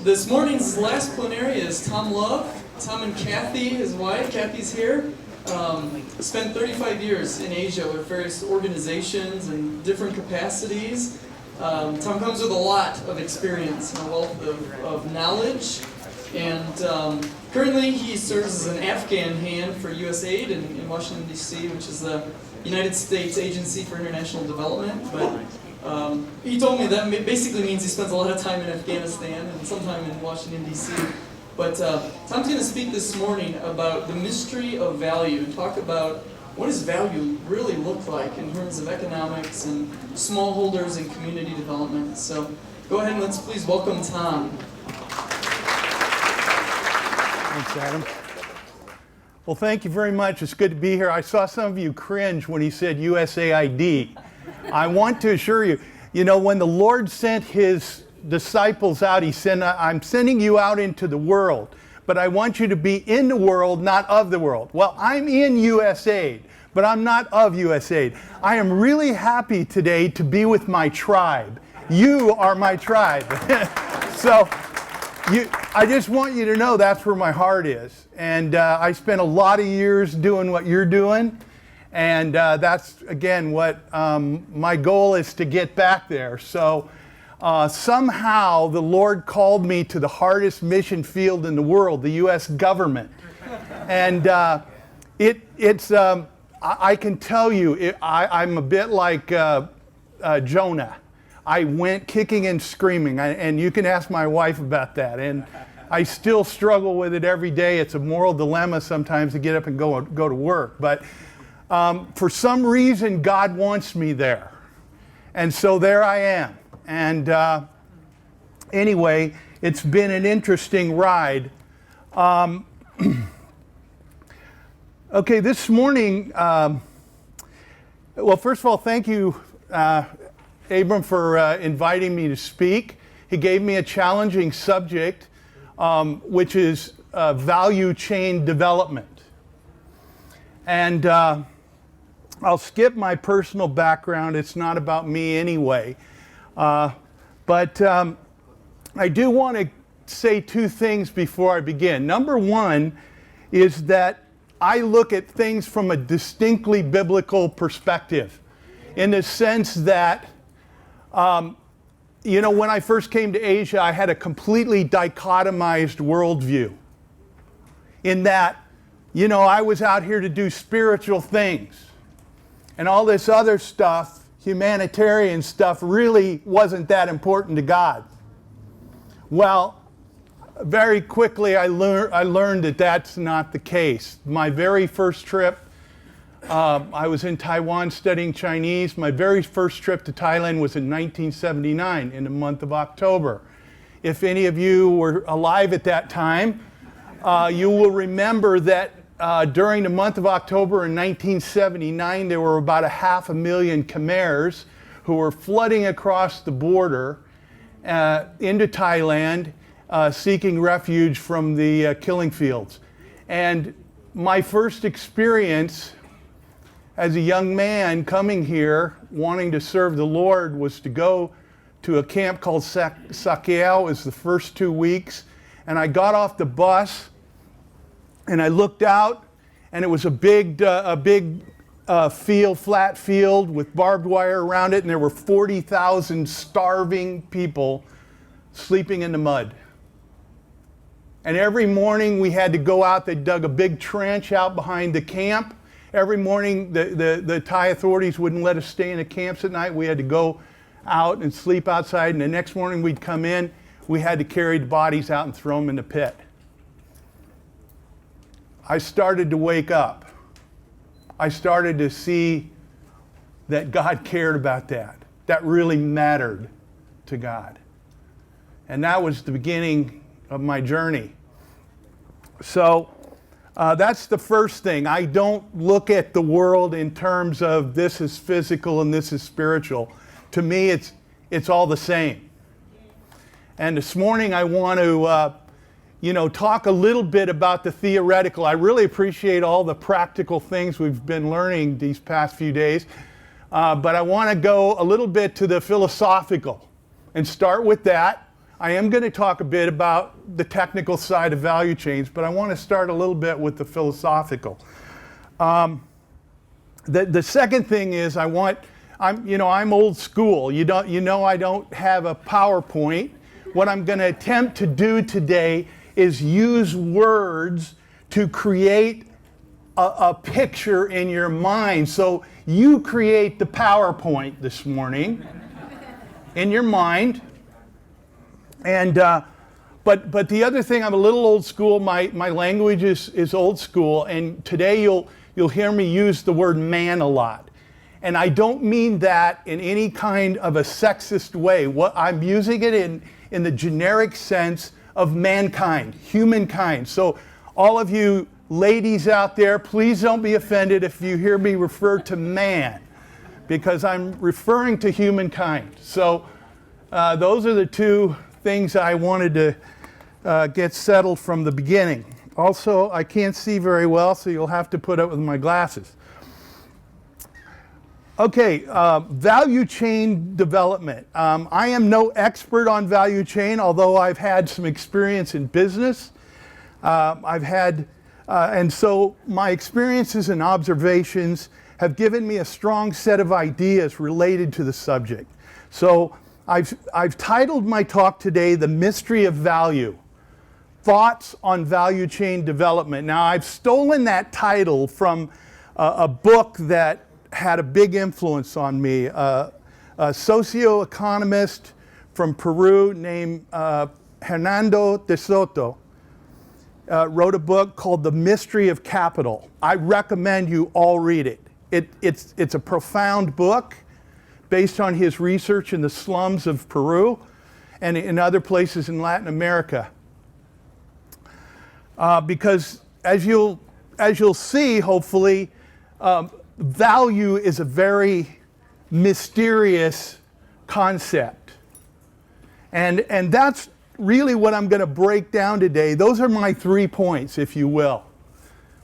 This morning's last plenary is Tom Love. Tom and Kathy, his wife, Kathy's here, spent 35 years in Asia with various organizations and different capacities. Tom comes with a lot of experience and a wealth of knowledge. And currently he serves as an Afghan Hand for USAID in Washington, D.C., which is the United States Agency for International Development. But he told me that basically means he spends a lot of time in Afghanistan and some time in Washington, D.C. But Tom's going to speak this morning about the mystery of value and talk about what does value really look like in terms of economics and smallholders and community development. So go ahead and let's please welcome Tom. Thanks, Adam. Well, thank you very much. It's good to be here. I saw some of you cringe when he said USAID. I want to assure you, when the Lord sent his disciples out, he said, I'm sending you out into the world, but I want you to be in the world, not of the world. Well, I'm in USAID, but I'm not of USAID. I am really happy today to be with my tribe. You are my tribe. So I just want you to know that's where my heart is. And I spent a lot of years doing what you're doing. And that's, again, what my goal is to get back there. So somehow the Lord called me to the hardest mission field in the world, the U.S. government. And I can tell you, I'm a bit like Jonah. I went kicking and screaming, and you can ask my wife about that. And I still struggle with it every day. It's a moral dilemma sometimes to get up and go to work. But for some reason, God wants me there. And so there I am. And anyway, it's been an interesting ride. Okay, this morning, well, first of all, thank you, Abram, for inviting me to speak. He gave me a challenging subject, which is value chain development. And I'll skip my personal background. It's not about me anyway. But I do want to say two things before I begin. Number one is that I look at things from a distinctly biblical perspective, in the sense that when I first came to Asia, I had a completely dichotomized worldview. In that, I was out here to do spiritual things. And all this other stuff, humanitarian stuff, really wasn't that important to God. Well, very quickly I learned that that's not the case. My very first trip, I was in Taiwan studying Chinese. My very first trip to Thailand was in 1979 in the month of October. If any of you were alive at that time, you will remember that during the month of October in 1979, there were about 500,000 Khmers who were flooding across the border into Thailand, seeking refuge from the killing fields. And my first experience as a young man coming here, wanting to serve the Lord, was to go to a camp called Sakyao. It was the first 2 weeks. And I got off the bus and I looked out, and it was a big field, flat field with barbed wire around it, and there were 40,000 starving people sleeping in the mud. And every morning we had to go out. They dug a big trench out behind the camp. Every morning the Thai authorities wouldn't let us stay in the camps at night. We had to go out and sleep outside, and the next morning we'd come in. We had to carry the bodies out and throw them in the pit. I started to wake up. I started to see that God cared about that. That really mattered to God. And that was the beginning of my journey. So that's the first thing. I don't look at the world in terms of this is physical and this is spiritual. To me, it's all the same. And this morning I want to talk a little bit about the theoretical. I really appreciate all the practical things we've been learning these past few days. But I want to go a little bit to the philosophical and start with that. I am going to talk a bit about the technical side of value chains, but I want to start a little bit with the philosophical. The second thing is I'm old school. I don't have a PowerPoint. What I'm going to attempt to do today is use words to create a picture in your mind. So you create the PowerPoint this morning in your mind. And but the other thing, I'm a little old school. My language is old school, and today you'll hear me use the word man a lot. And I don't mean that in any kind of a sexist way. What I'm using it in the generic sense of mankind, humankind. So all of you ladies out there, please don't be offended if you hear me refer to man, because I'm referring to humankind. So those are the two things I wanted to get settled from the beginning. Also, I can't see very well, so you'll have to put up with my glasses. Okay, value chain development. I am no expert on value chain, although I've had some experience in business. And so my experiences and observations have given me a strong set of ideas related to the subject. So I've titled my talk today, The Mystery of Value, Thoughts on Value Chain Development. Now, I've stolen that title from a book that had a big influence on me. A socioeconomist from Peru named Hernando de Soto wrote a book called The Mystery of Capital. I recommend you all read it. It's a profound book based on his research in the slums of Peru and in other places in Latin America. Because as you'll see, hopefully, value is a very mysterious concept. And that's really what I'm going to break down today. Those are my 3 points, if you will.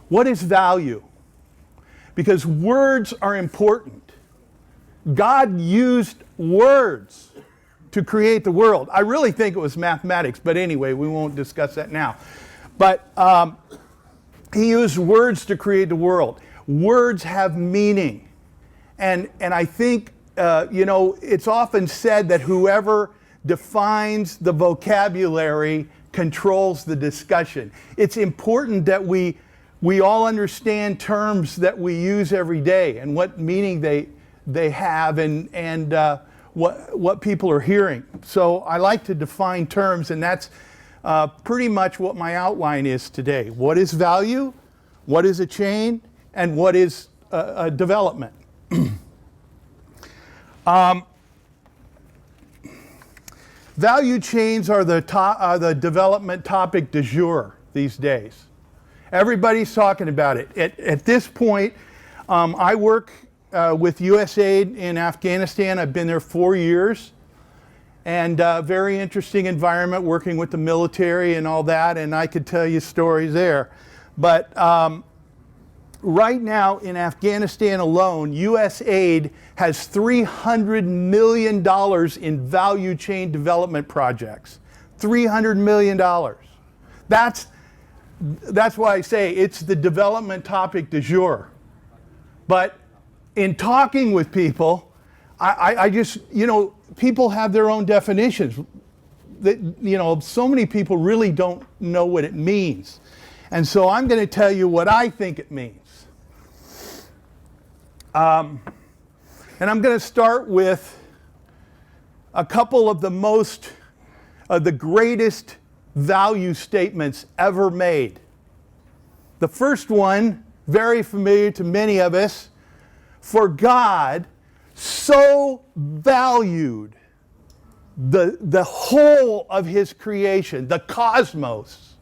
What is value? Because words are important. God used words to create the world. I really think it was mathematics, but anyway, we won't discuss that now. But he used words to create the world. Words have meaning. And I think, it's often said that whoever defines the vocabulary controls the discussion. It's important that we all understand terms that we use every day and what meaning they have and what people are hearing. So I like to define terms, and that's pretty much what my outline is today. What is value? What is a chain? And what is a development? Value chains are the development topic du jour these days. Everybody's talking about it. At this point, I work with USAID in Afghanistan. I've been there 4 years. And very interesting environment working with the military and all that. And I could tell you stories there. But right now in Afghanistan alone, USAID has $300 million in value chain development projects. $300 million. That's why I say it's the development topic du jour. But in talking with people, I just, people have their own definitions. So many people really don't know what it means. And so I'm going to tell you what I think it means. And I'm going to start with a couple of the greatest value statements ever made. The first one, very familiar to many of us, for God so valued the whole of his creation, the cosmos,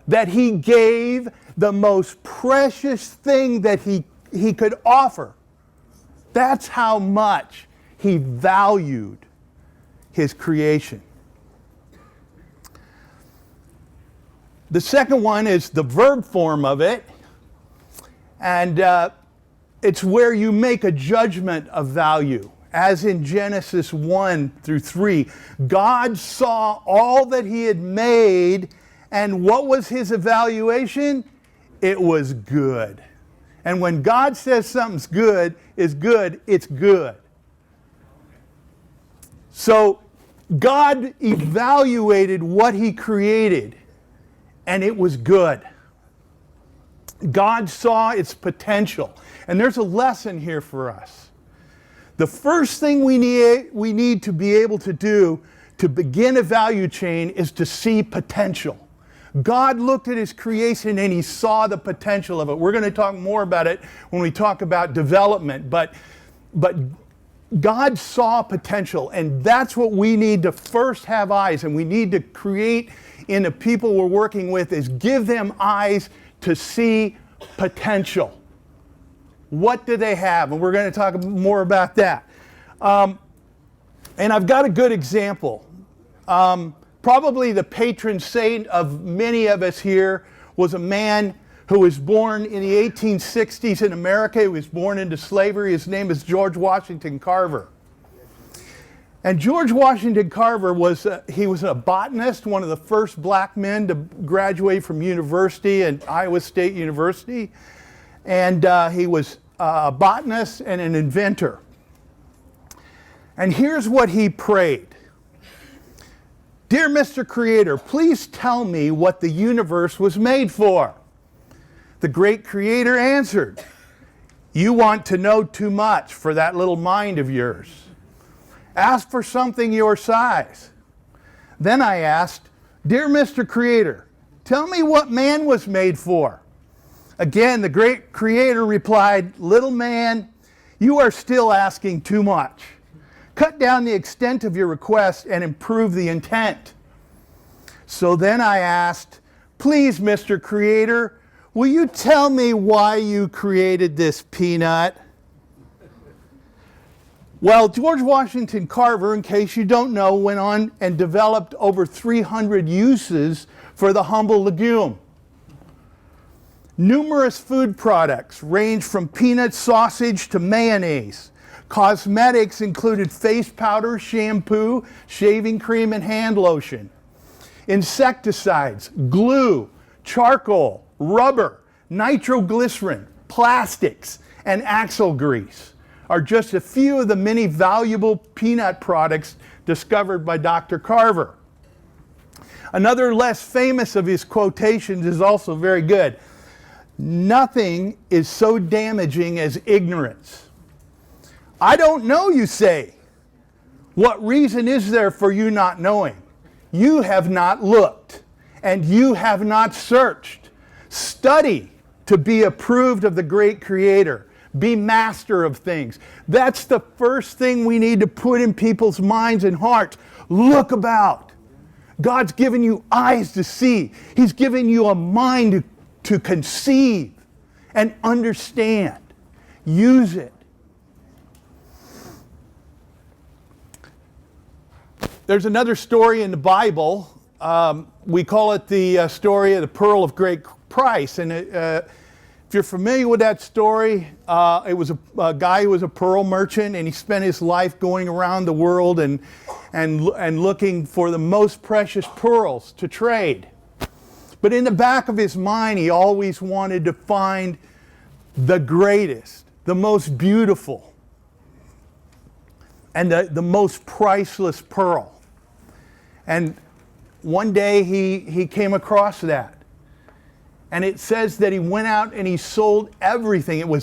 that he gave the most precious thing that he could offer. That's how much he valued his creation. The second one is the verb form of it, and it's where you make a judgment of value. as in Genesis 1 through 3. God saw all that he had made, and what was his evaluation? It was good. And when God says something's good, it's good. So God evaluated what he created, and it was good. God saw its potential. And there's a lesson here for us. The first thing we need to be able to do to begin a value chain is to see potential. God looked at his creation and he saw the potential of it. We're going to talk more about it when we talk about development, but God saw potential, and that's what we need to first have eyes, and we need to create in the people we're working with, is give them eyes to see potential. What do they have? And we're going to talk more about that. And I've got a good example. Probably the patron saint of many of us here was a man who was born in the 1860s in America. He was born into slavery. His name is George Washington Carver. And George Washington Carver was a botanist, one of the first black men to graduate from university at Iowa State University. And he was a botanist and an inventor. And here's what he prayed. Dear Mr. Creator, please tell me what the universe was made for. The great Creator answered, you want to know too much for that little mind of yours. Ask for something your size. Then I asked, Dear Mr. Creator, tell me what man was made for. Again, the great Creator replied, little man, you are still asking too much. Cut down the extent of your request and improve the intent. So then I asked, please, Mr. Creator, will you tell me why you created this peanut? Well, George Washington Carver, in case you don't know, went on and developed over 300 uses for the humble legume. Numerous food products range from peanut sausage to mayonnaise. Cosmetics included face powder, shampoo, shaving cream, and hand lotion. Insecticides, glue, charcoal, rubber, nitroglycerin, plastics, and axle grease are just a few of the many valuable peanut products discovered by Dr. Carver. Another less famous of his quotations is also very good. Nothing is so damaging as ignorance. I don't know, you say. What reason is there for you not knowing? You have not looked, and you have not searched. Study to be approved of the great Creator. Be master of things. That's the first thing we need to put in people's minds and hearts. Look about. God's given you eyes to see. He's given you a mind to conceive and understand. Use it. There's another story in the Bible. We call it the story of the Pearl of Great Price. And if you're familiar with that story, it was a guy who was a pearl merchant, and he spent his life going around the world and looking for the most precious pearls to trade. But in the back of his mind, he always wanted to find the greatest, the most beautiful, and the most priceless pearl. And one day he came across that. And it says that he went out and he sold everything.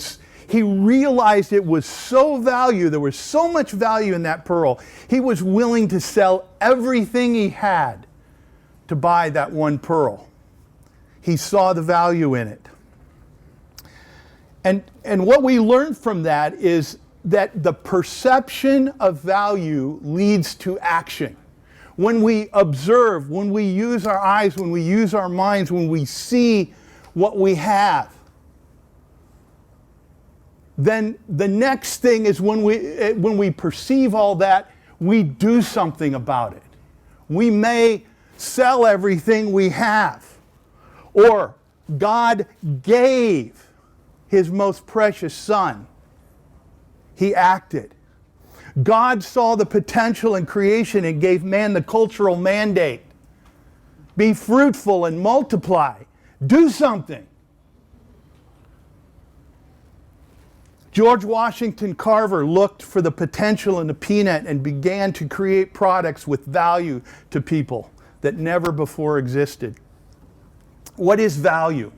He realized it was so valuable, there was so much value in that pearl, he was willing to sell everything he had to buy that one pearl. He saw the value in it. And what we learn from that is that the perception of value leads to action. When we observe, when we use our eyes, when we use our minds, when we see what we have, then the next thing is when we perceive all that, we do something about it. We may sell everything we have, or God gave His most precious Son. He acted. God saw the potential in creation and gave man the cultural mandate. Be fruitful and multiply. Do something. George Washington Carver looked for the potential in the peanut and began to create products with value to people that never before existed. What is value?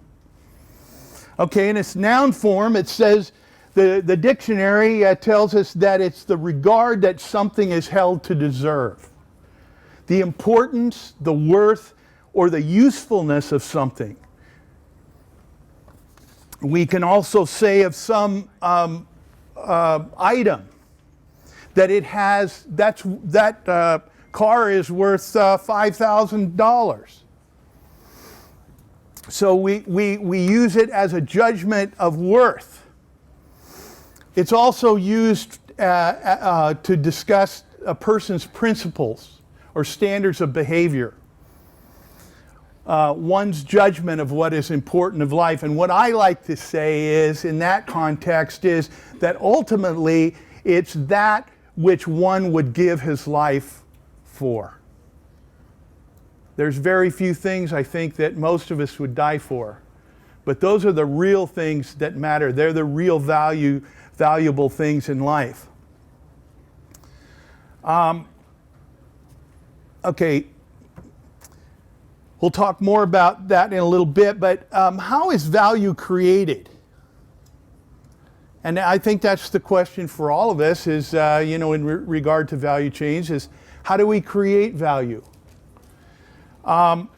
Okay, in its noun form, it says, the dictionary tells us that it's the regard that something is held to deserve. The importance, the worth, or the usefulness of something. We can also say of some item that it has, that car is worth $5,000. So we use it as a judgment of worth. It's also used to discuss a person's principles or standards of behavior. One's judgment of what is important of life. And what I like to say is, in that context, is that ultimately it's that which one would give his life for. There's very few things I think that most of us would die for. But those are the real things that matter. They're the real valuable things in life. Okay. We'll talk more about that in a little bit, but how is value created? And I think that's the question for all of us is, in regard to value change, is how do we create value? Well,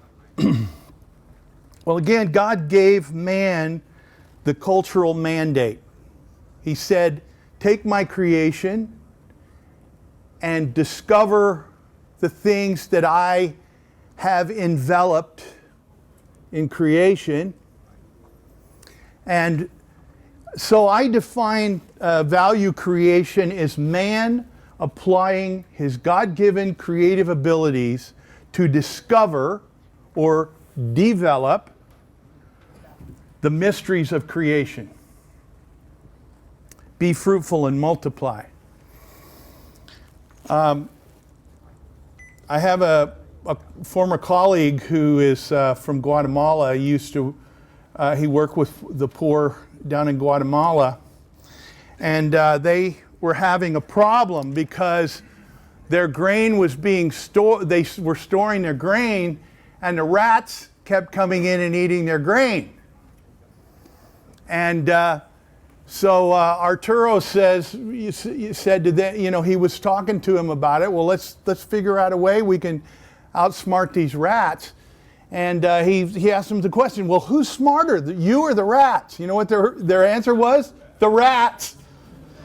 again, God gave man the cultural mandate. He said, take my creation and discover the things that I have enveloped in creation. And so I define value creation as man applying his God-given creative abilities to discover or develop the mysteries of creation. Be fruitful and multiply. I have a former colleague who is from Guatemala. He worked with the poor down in Guatemala, and they were having a problem because their grain was being stored. They were storing their grain, and the rats kept coming in and eating their grain. And so Arturo said to them, he was talking to him about it. Well, let's figure out a way we can outsmart these rats. And he asked them the question, well, who's smarter, you or the rats? You know what their answer was? The rats.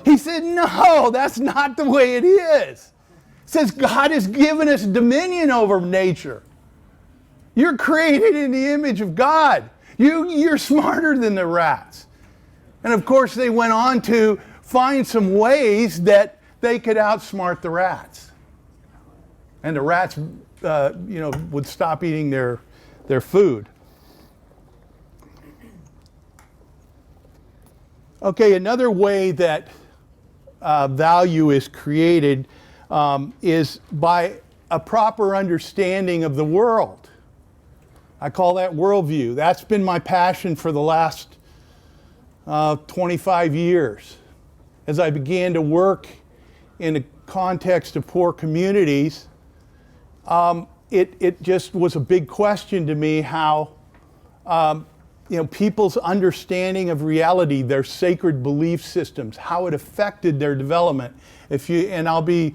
He said, no, that's not the way it is. It says God has given us dominion over nature. You're created in the image of God. You're smarter than the rats. And of course, they went on to find some ways that they could outsmart the rats. And the rats, would stop eating their food. Okay, another way that value is created is by a proper understanding of the world. I call that worldview. That's been my passion for the last 25 years. As I began to work in the context of poor communities, it just was a big question to me how people's understanding of reality, their sacred belief systems, how it affected their development. I'll be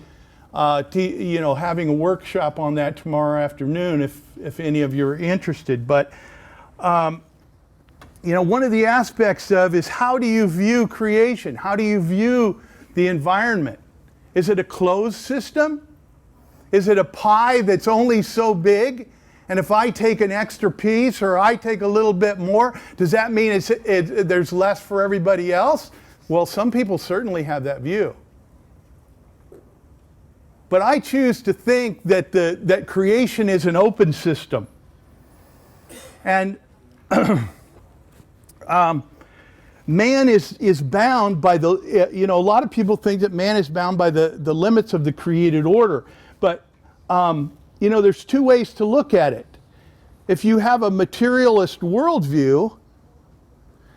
having a workshop on that tomorrow afternoon if any of you are interested. But one of the aspects of is how do you view creation? How do you view the environment? Is it a closed system? Is it a pie that's only so big? And if I take an extra piece or I take a little bit more, does that mean there's less for everybody else? Well, some people certainly have that view. But I choose to think that creation is an open system. And man is bound by the, you know, a lot of people think that man is bound by the limits of the created order. But, you know, there's two ways to look at it. If you have a materialist worldview,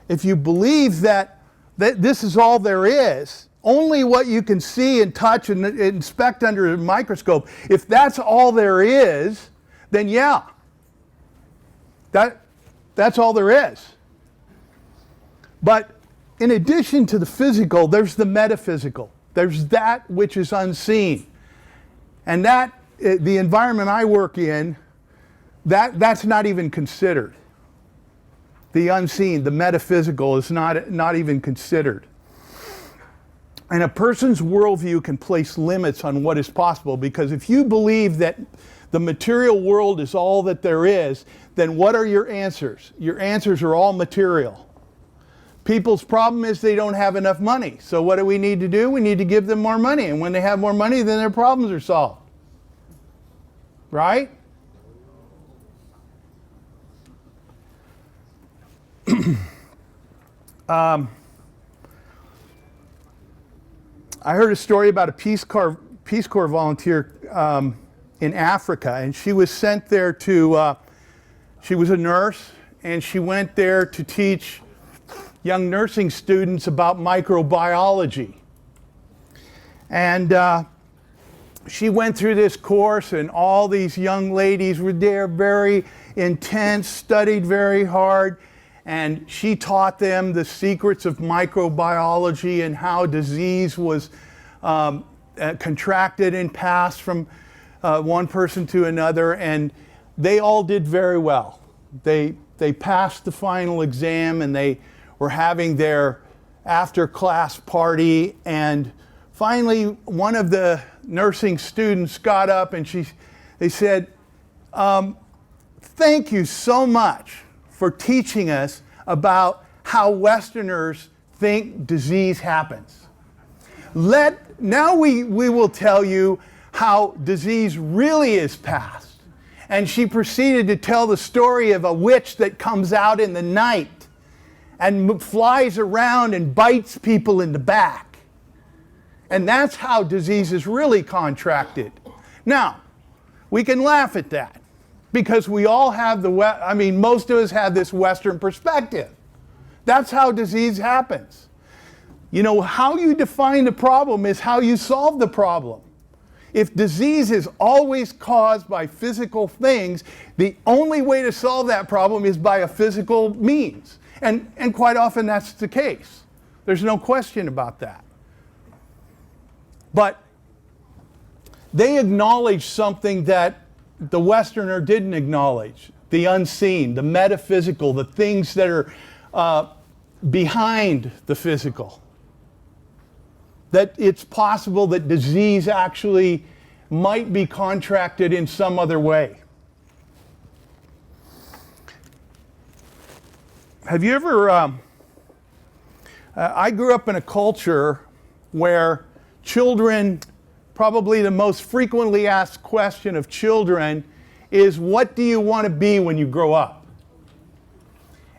if you believe that this is all there is, only what you can see and touch and inspect under a microscope, if that's all there is, then yeah, that's all there is. But in addition to the physical, there's the metaphysical. There's that which is unseen. And that, the environment I work in, that's not even considered. The unseen, the metaphysical is not even considered. And a person's worldview can place limits on what is possible, because if you believe that the material world is all that there is, then what are your answers? Your answers are all material. People's problem is they don't have enough money. So what do? We need to give them more money. And when they have more money, then their problems are solved. Right? I heard a story about a Peace Corps volunteer in Africa, and she was sent there to, she was a nurse, and she went there to teach young nursing students about microbiology. And she went through this course, and all these young ladies were there, very intense, studied very hard, and she taught them the secrets of microbiology and how disease was contracted and passed from one person to another, and they all did very well. They passed the final exam, and they were having their after-class party, and finally one of the nursing students got up and they said, thank you so much for teaching us about how Westerners think disease happens. Now we will tell you how disease really is passed. And she proceeded to tell the story of a witch that comes out in the night and flies around and bites people in the back. And that's how disease is really contracted. Now, we can laugh at that, because we all have most of us have this Western perspective. That's how disease happens. You know, how you define the problem is how you solve the problem. If disease is always caused by physical things, the only way to solve that problem is by a physical means. And quite often that's the case. There's no question about that. But they acknowledge something that the Westerner didn't acknowledge: the unseen, the metaphysical, the things that are behind the physical. That it's possible that disease actually might be contracted in some other way. Have you ever, I grew up in a culture where children, probably the most frequently asked question of children is, what do you want to be when you grow up?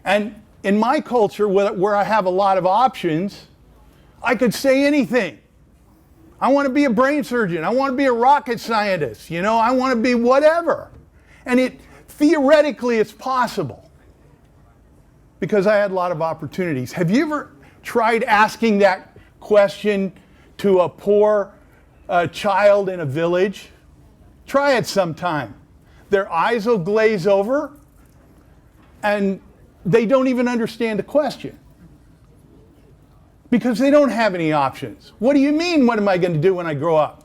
And in my culture, where I have a lot of options, I could say anything. I want to be a brain surgeon. I want to be a rocket scientist. You know, I want to be whatever. And theoretically, it's possible, because I had a lot of opportunities. Have you ever tried asking that question to a poor child in a village? Try it sometime. Their eyes will glaze over, and they don't even understand the question, because they don't have any options. What do you mean, what am I going to do when I grow up?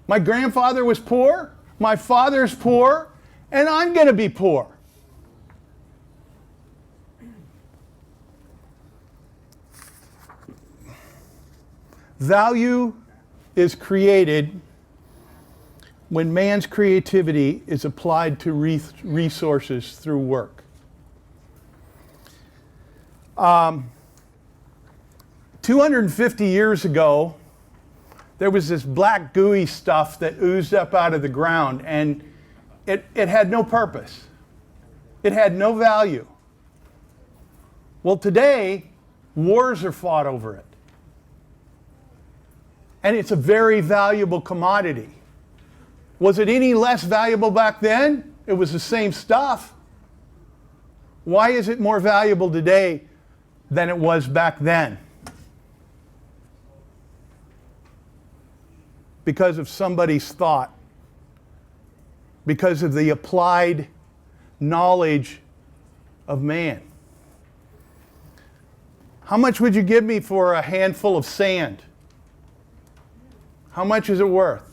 My grandfather was poor, my father's poor, and I'm going to be poor. Value is created when man's creativity is applied to resources through work. 250 years ago, there was this black gooey stuff that oozed up out of the ground, and it had no purpose. It had no value. Well, today, Wars are fought over it. And it's a very valuable commodity. Was it any less valuable back then? It was the same stuff. Why is it more valuable today than it was back then? Because of somebody's thought. Because of the applied knowledge of man. How much would you give me for a handful of sand? How much is it worth?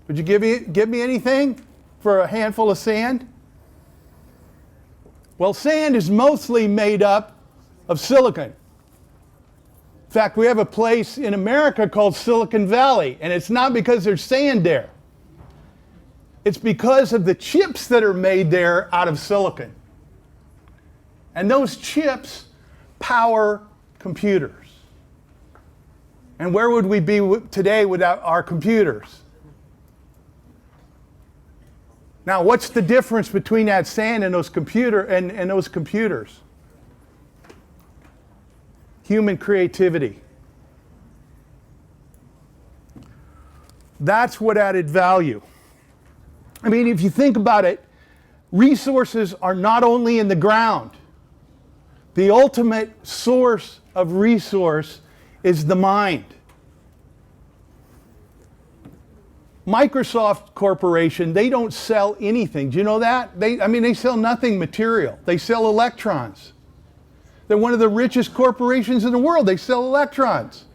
Would you give me anything for a handful of sand? Well, sand is mostly made up of silicon. In fact, we have a place in America called Silicon Valley, and it's not because there's sand there. It's because of the chips that are made there out of silicon. And those chips power computers. And where would we be today without our computers? Now, what's the difference between that sand and those computers? Human creativity. That's what added value. I mean, if you think about it, resources are not only in the ground. The ultimate source of resource is the mind. Microsoft Corporation, they don't sell anything. Do you know that? They sell nothing material. They sell electrons. They're one of the richest corporations in the world. They sell electrons.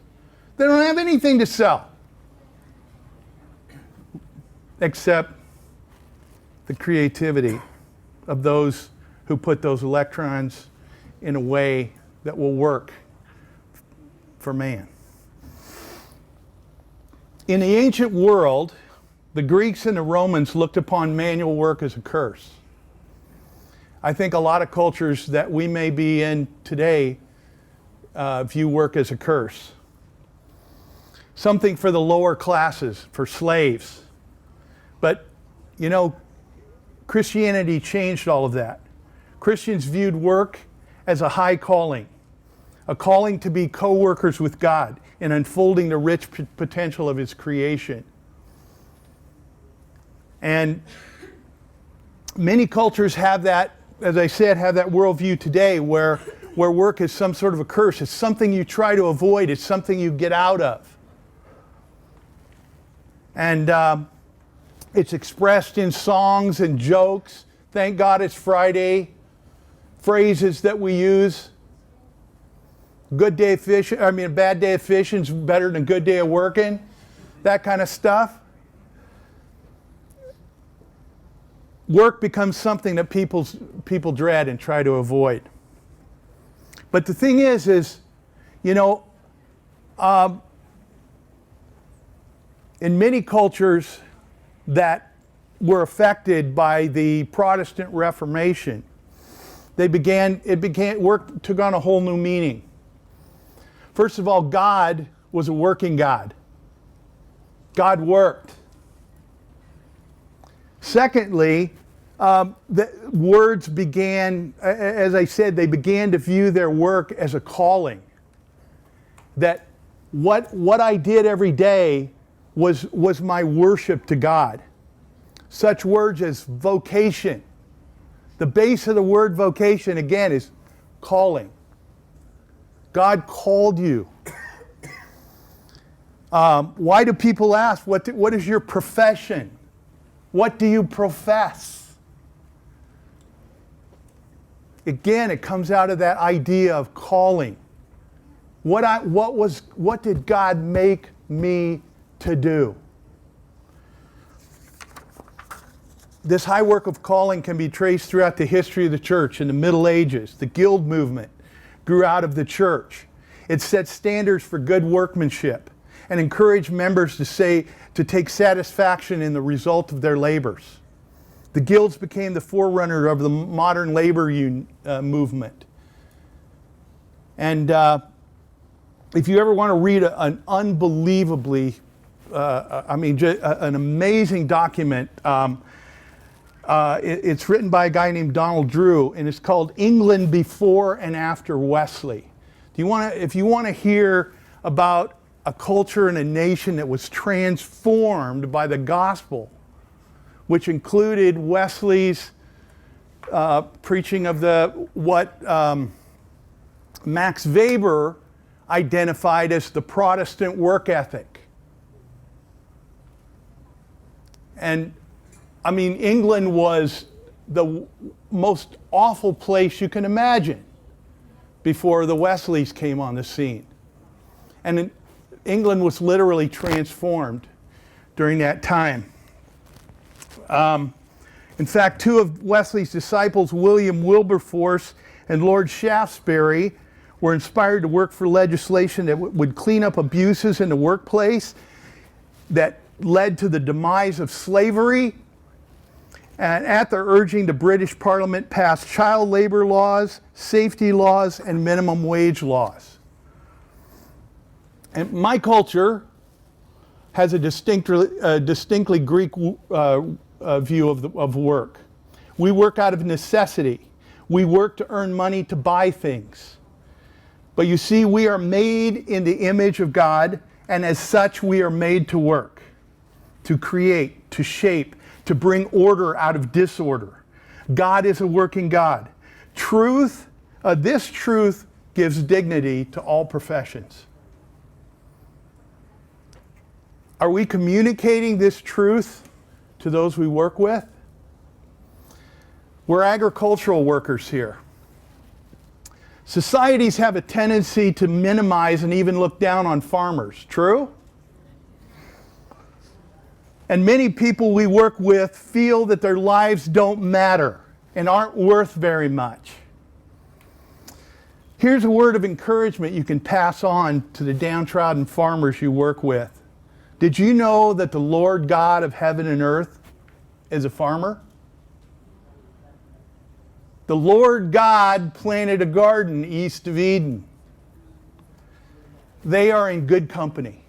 They don't have anything to sell. Except the creativity of those who put those electrons in a way that will work for man. In the ancient world, the Greeks and the Romans looked upon manual work as a curse. I think a lot of cultures that we may be in today view work as a curse. Something for the lower classes, for slaves. But, you know, Christianity changed all of that. Christians viewed work as a high calling, a calling to be co-workers with God in unfolding the rich potential of His creation. And many cultures have that, as I said, have that worldview today where work is some sort of a curse. It's something you try to avoid. It's something you get out of. And it's expressed in songs and jokes. Thank God it's Friday. Phrases that we use. A bad day of fishing is better than a good day of working. That kind of stuff. Work becomes something that people dread and try to avoid. But the thing is, you know, in many cultures that were affected by the Protestant Reformation, work took on a whole new meaning. First of all, God was a working God. God worked. Secondly, the words began, as I said, they began to view their work as a calling. That what I did every day was my worship to God. Such words as vocation. The base of the word vocation, again, is calling. God called you. Why do people ask, what is your profession? What do you profess? Again, it comes out of that idea of calling. What did God make me to do? This high work of calling can be traced throughout the history of the church. In the Middle Ages, the Guild movement grew out of the church. It set standards for good workmanship and encouraged members to take satisfaction in the result of their labors. The guilds became the forerunner of the modern labor movement. And if you ever want to read an unbelievably, an amazing document, it's written by a guy named Donald Drew, and it's called England Before and After Wesley. If you want to hear about a culture and a nation that was transformed by the gospel, which included Wesley's preaching of what Max Weber identified as the Protestant work ethic. And I mean, England was the most awful place you can imagine before the Wesleys came on the scene. And England was literally transformed during that time. In fact, two of Wesley's disciples, William Wilberforce and Lord Shaftesbury, were inspired to work for legislation that would clean up abuses in the workplace that led to the demise of slavery. And at their urging, the British Parliament passed child labor laws, safety laws, and minimum wage laws. And my culture has a distinctly Greek view of work. We work out of necessity. We work to earn money to buy things. But you see, we are made in the image of God, and as such, we are made to work, to create, to shape, to bring order out of disorder. God is a working God. This truth gives dignity to all professions. Are we communicating this truth to those we work with? We're agricultural workers here. Societies have a tendency to minimize and even look down on farmers. True? And many people we work with feel that their lives don't matter and aren't worth very much. Here's a word of encouragement you can pass on to the downtrodden farmers you work with. Did you know that the Lord God of heaven and earth is a farmer? The Lord God planted a garden east of Eden. They are in good company.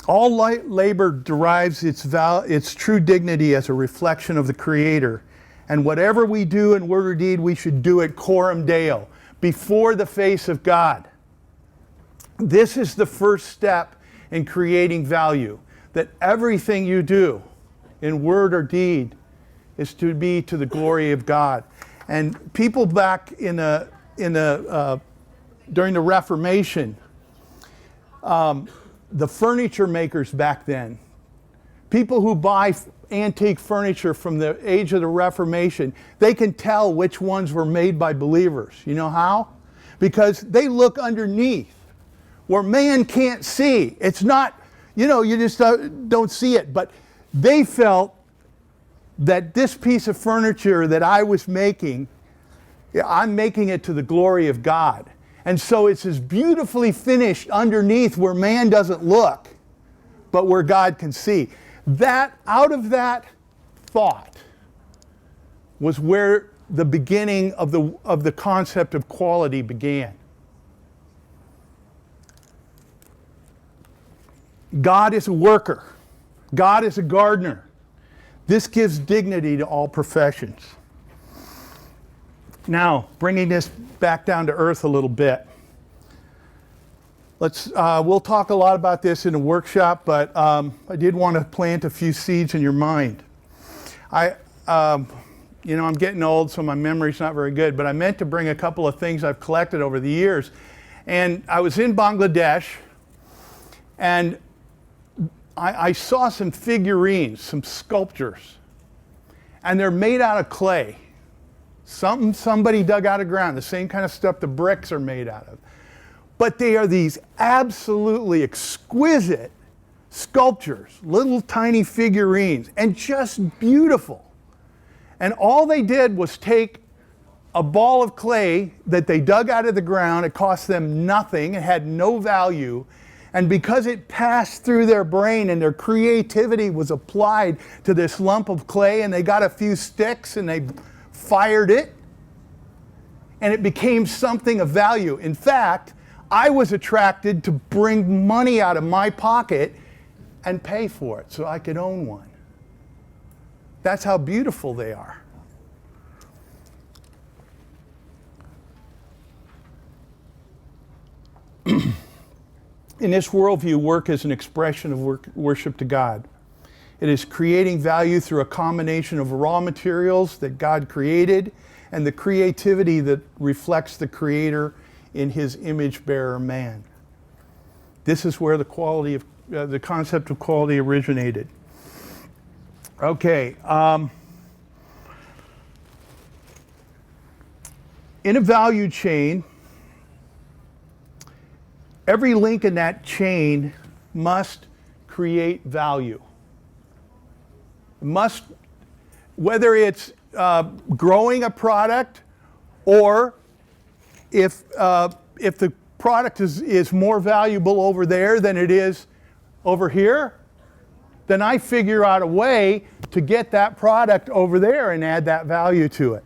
All labor derives its true dignity as a reflection of the Creator. And whatever we do in word or deed, we should do it coram Deo, before the face of God. This is the first step in creating value, that everything you do in word or deed is to be to the glory of God. And people back during the Reformation, the furniture makers back then, people who buy antique furniture from the age of the Reformation, they can tell which ones were made by believers. You know how? Because they look underneath where man can't see. It's not, you just don't see it. But they felt that this piece of furniture that I was making, I'm making it to the glory of God. And so it's as beautifully finished underneath where man doesn't look, but where God can see. Out of that thought was where the beginning of the concept of quality began. God is a worker. God is a gardener. This gives dignity to all professions. Now, bringing this back down to earth a little bit. We'll talk a lot about this in a workshop, but I did want to plant a few seeds in your mind. I'm getting old, so my memory's not very good, but I meant to bring a couple of things I've collected over the years. And I was in Bangladesh, and I saw some figurines, some sculptures, and they're made out of clay. Somebody dug out of ground, the same kind of stuff the bricks are made out of. But they are these absolutely exquisite sculptures, little tiny figurines, and just beautiful. And all they did was take a ball of clay that they dug out of the ground. It cost them nothing, it had no value. And because it passed through their brain and their creativity was applied to this lump of clay, and they got a few sticks and they fired it, and it became something of value. In fact, I was attracted to bring money out of my pocket and pay for it so I could own one. That's how beautiful they are. in this worldview, work is an expression of worship to God. It is creating value through a combination of raw materials that God created and the creativity that reflects the Creator in His image bearer man. This is where the concept of quality originated. Okay. In a value chain, every link in that chain must create value. Must, whether it's growing a product, or if the product is more valuable over there than it is over here, then I figure out a way to get that product over there and add that value to it.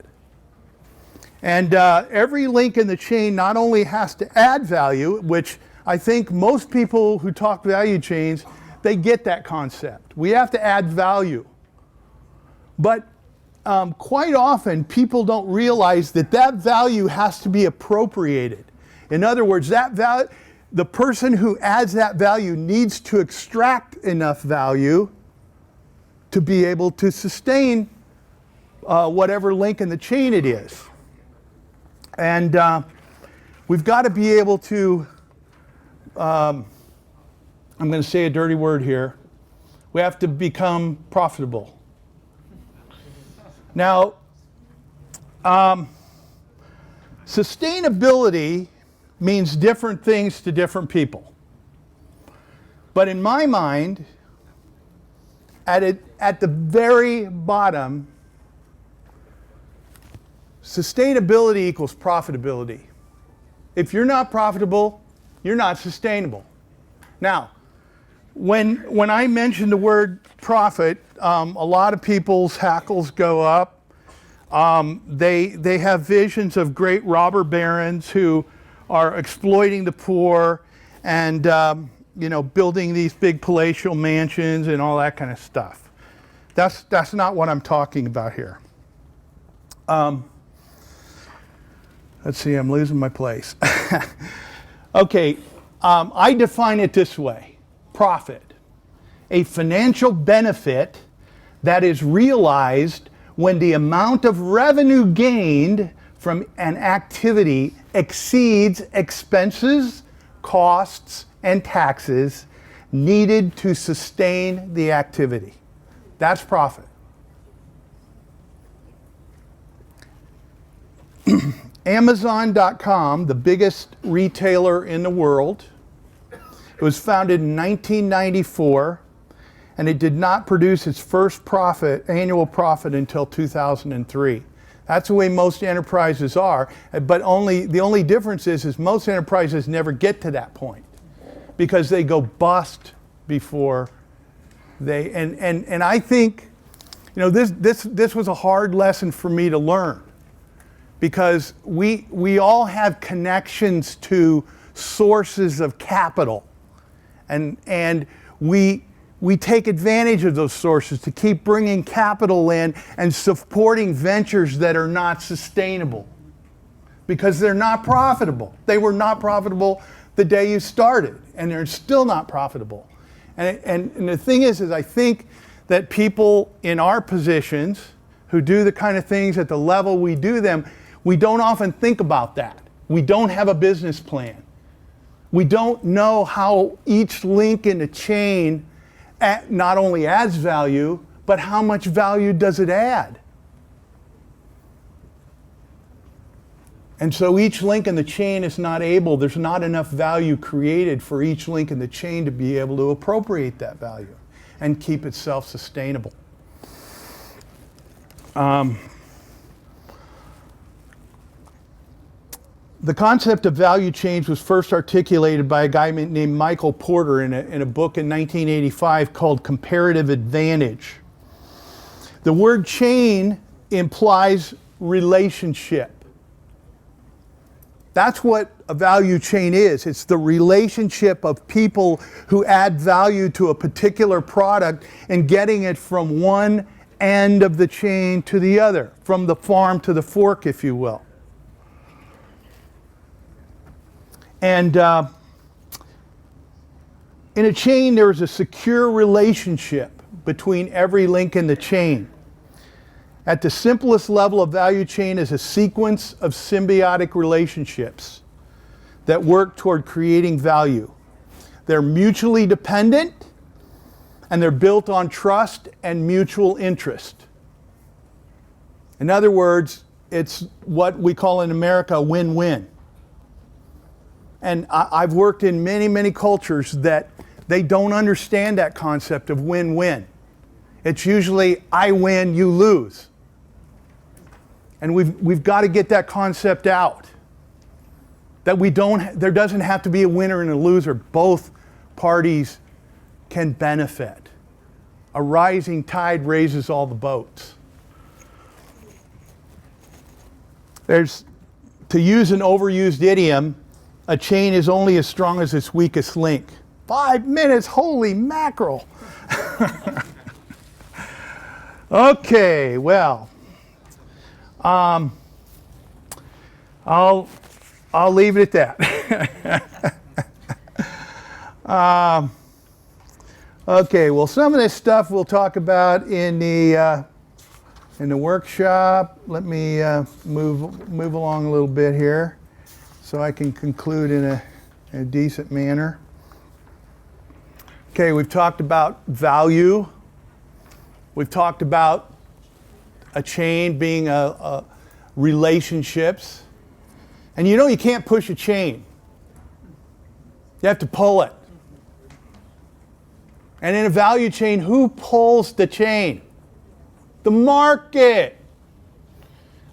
And every link in the chain not only has to add value, which I think most people who talk value chains, they get that concept. We have to add value. But quite often, people don't realize that that value has to be appropriated. In other words, that value, the person who adds that value needs to extract enough value to be able to sustain whatever link in the chain it is. And we've got to be able to, I'm going to say a dirty word here, we have to become profitable. Now, sustainability means different things to different people. But in my mind, at the very bottom, sustainability equals profitability. If you're not profitable, you're not sustainable. Now, when I mention the word profit, a lot of people's hackles go up. They have visions of great robber barons who are exploiting the poor and building these big palatial mansions and all that kind of stuff. That's not what I'm talking about here. Let's see, I'm losing my place. Okay, I define it this way. Profit, a financial benefit that is realized when the amount of revenue gained from an activity exceeds expenses, costs, and taxes needed to sustain the activity. That's profit. Amazon.com, the biggest retailer in the world, it was founded in 1994, and it did not produce its first annual profit until 2003. That's the way most enterprises are, but the only difference is most enterprises never get to that point because they go bust before they, and I think, this was a hard lesson for me to learn because we all have connections to sources of capital. And we take advantage of those sources to keep bringing capital in and supporting ventures that are not sustainable because they're not profitable. They were not profitable the day you started, and they're still not profitable. And the thing is I think that people in our positions who do the kind of things at the level we do them, we don't often think about that. We don't have a business plan. We don't know how each link in the chain not only adds value, but how much value does it add? And so each link in the chain is there's not enough value created for each link in the chain to be able to appropriate that value and keep it self-sustainable. The concept of value chains was first articulated by a guy named Michael Porter in a book in 1985 called Comparative Advantage. The word chain implies relationship. That's what a value chain is. It's the relationship of people who add value to a particular product and getting it from one end of the chain to the other, from the farm to the fork, if you will. In a chain, there is a secure relationship between every link in the chain. At the simplest level of value chain is a sequence of symbiotic relationships that work toward creating value. They're mutually dependent, and they're built on trust and mutual interest. In other words, it's what we call in America a win-win. And I've worked in many, many cultures that they don't understand that concept of win-win. It's usually I win, you lose. And we've got to get that concept out. That there doesn't have to be a winner and a loser. Both parties can benefit. A rising tide raises all the boats. To use an overused idiom, a chain is only as strong as its weakest link. 5 minutes, holy mackerel. Okay, well, I'll leave it at that. Okay, well, some of this stuff we'll talk about in the workshop. Let me move along a little bit here so I can conclude in a decent manner. Okay, we've talked about value. We've talked about a chain being relationships. And you can't push a chain. You have to pull it. And in a value chain, who pulls the chain? The market.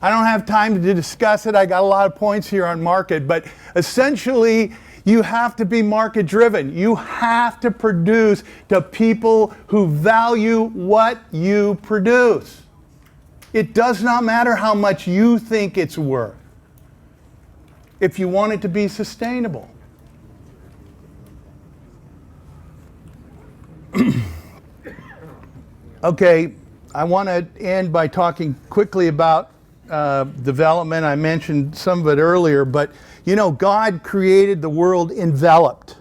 I don't have time to discuss it. I got a lot of points here on market, but essentially you have to be market driven. You have to produce to people who value what you produce. It does not matter how much you think it's worth if you want it to be sustainable. Okay, I want to end by talking quickly about development. I mentioned some of it earlier, but God created the world enveloped.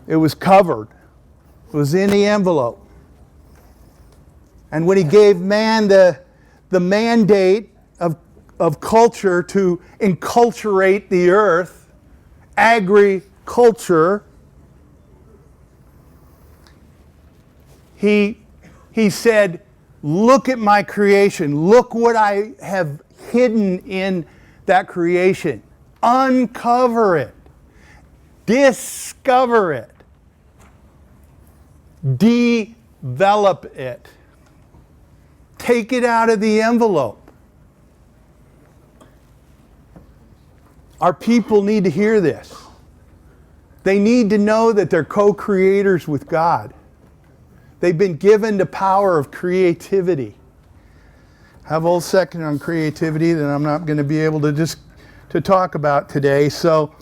It was covered. It was in the envelope. And when He gave man the mandate of culture to enculturate the earth, agriculture, He said, look at my creation. Look what I have hidden in that creation. Uncover it. Discover it. Develop it. Take it out of the envelope. Our people need to hear this. They need to know that they're co-creators with God. They've been given the power of creativity. I have a whole section on creativity that I'm not going to be able to talk about today. So,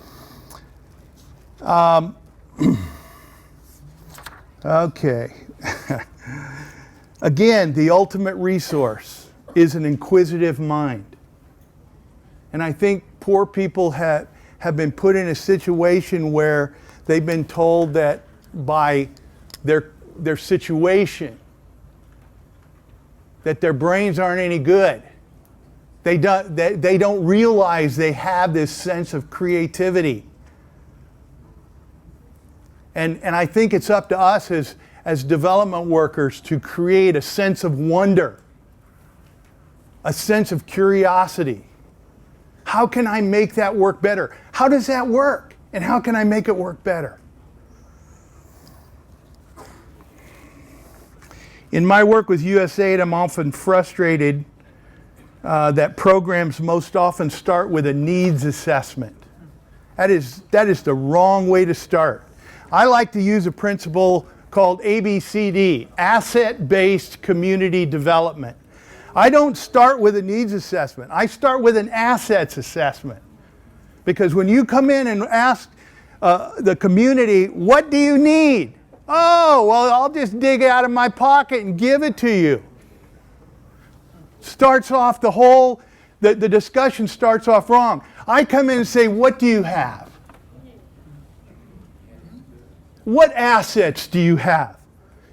okay. Again, the ultimate resource is an inquisitive mind. And I think poor people have been put in a situation where they've been told that by their situation, that their brains aren't any good. They don't realize they have this sense of creativity. And I think it's up to us as development workers to create a sense of wonder, a sense of curiosity. How can I make that work better? How does that work? And how can I make it work better? In my work with USAID, I'm often frustrated that programs most often start with a needs assessment. That is the wrong way to start. I like to use a principle called ABCD, asset-based community development. I don't start with a needs assessment. I start with an assets assessment. Because when you come in and ask the community, what do you need? Oh, well, I'll just dig out of my pocket and give it to you. Starts off the discussion starts off wrong. I come in and say, what do you have? What assets do you have?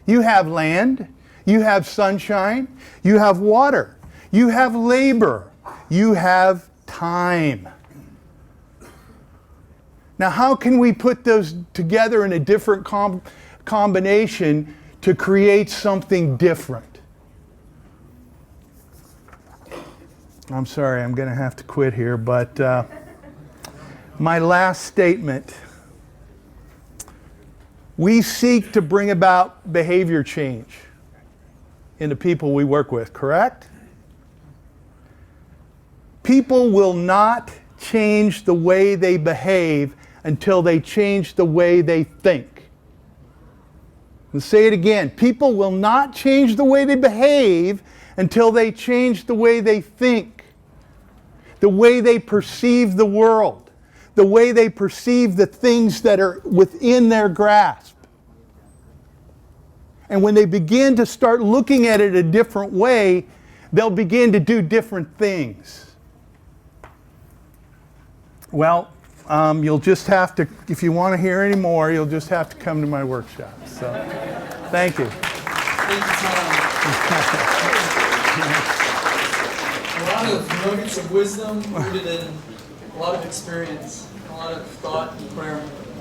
You have land, you have sunshine, you have water, you have labor, you have time. Now, how can we put those together in a different combination to create something different? I'm sorry, I'm going to have to quit here, but my last statement. We seek to bring about behavior change in the people we work with, correct? People will not change the way they behave until they change the way they think. Let's say it again. People will not change the way they behave until they change the way they think, the way they perceive the world, the way they perceive the things that are within their grasp. And when they begin to start looking at it a different way, they'll begin to do different things. Well, you'll just have to, if you want to hear any more, you'll just have to come to my workshop. So, thank you. Thank you, Tom. A lot of nuggets of wisdom rooted in a lot of experience, a lot of thought and prayer.